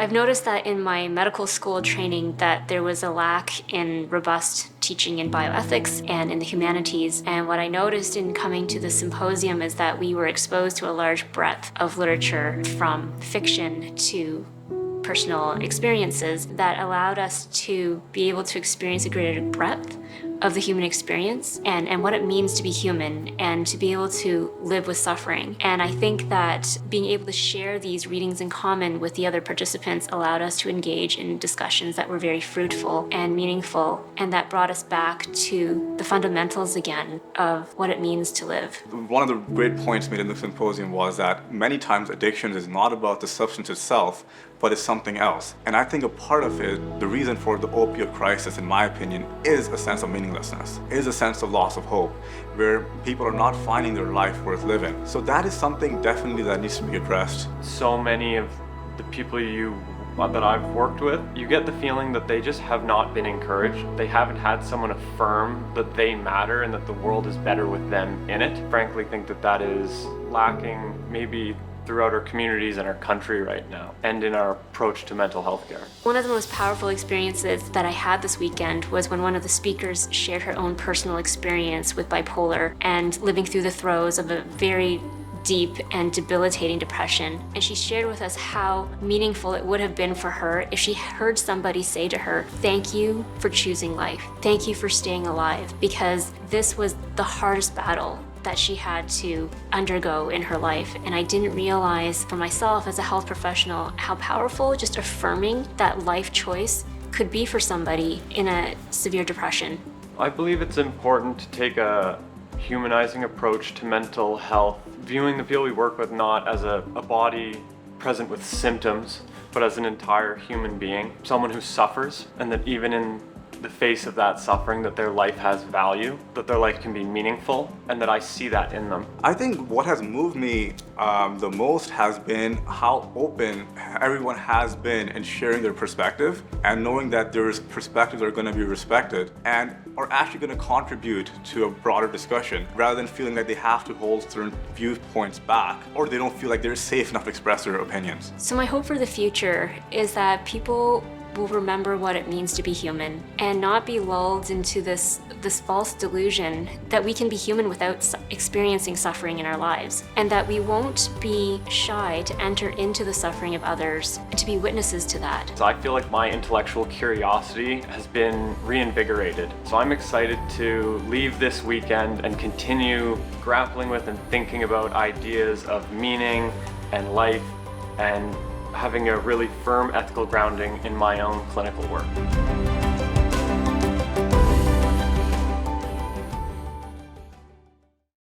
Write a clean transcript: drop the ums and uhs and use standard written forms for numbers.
I've noticed that in my medical school training that there was a lack in robust teaching in bioethics and in the humanities. And what I noticed in coming to the symposium is that we were exposed to a large breadth of literature, from fiction to personal experiences, that allowed us to be able to experience a greater breadth of the human experience and what it means to be human and to be able to live with suffering. And I think that being able to share these readings in common with the other participants allowed us to engage in discussions that were very fruitful and meaningful, and that brought us back to the fundamentals again of what it means to live. One of the great points made in the symposium was that many times addiction is not about the substance itself, but it's something else. And I think a part of it, the reason for the opioid crisis, in my opinion, is a sense of meaninglessness, is a sense of loss of hope, where people are not finding their life worth living. So that is something definitely that needs to be addressed. So many of the people that I've worked with, you get the feeling that they just have not been encouraged. They haven't had someone affirm that they matter and that the world is better with them in it. Frankly, think that is lacking maybe throughout our communities and our country right now, and in our approach to mental health care. One of the most powerful experiences that I had this weekend was when one of the speakers shared her own personal experience with bipolar and living through the throes of a very deep and debilitating depression. And she shared with us how meaningful it would have been for her if she heard somebody say to her, "Thank you for choosing life. Thank you for staying alive," because this was the hardest battle that she had to undergo in her life. And I didn't realize for myself as a health professional how powerful just affirming that life choice could be for somebody in a severe depression. I believe it's important to take a humanizing approach to mental health, viewing the people we work with not as a body present with symptoms, but as an entire human being, someone who suffers, and that even in the face of that suffering, that their life has value, that their life can be meaningful, and that I see that in them. I think what has moved me the most has been how open everyone has been in sharing their perspective, and knowing that their perspectives are going to be respected and are actually going to contribute to a broader discussion, rather than feeling like they have to hold certain viewpoints back, or they don't feel like they're safe enough to express their opinions. So my hope for the future is that people will remember what it means to be human and not be lulled into this false delusion that we can be human without experiencing suffering in our lives, and that we won't be shy to enter into the suffering of others and to be witnesses to that. So I feel like my intellectual curiosity has been reinvigorated. So I'm excited to leave this weekend and continue grappling with and thinking about ideas of meaning and life, and having a really firm ethical grounding in my own clinical work.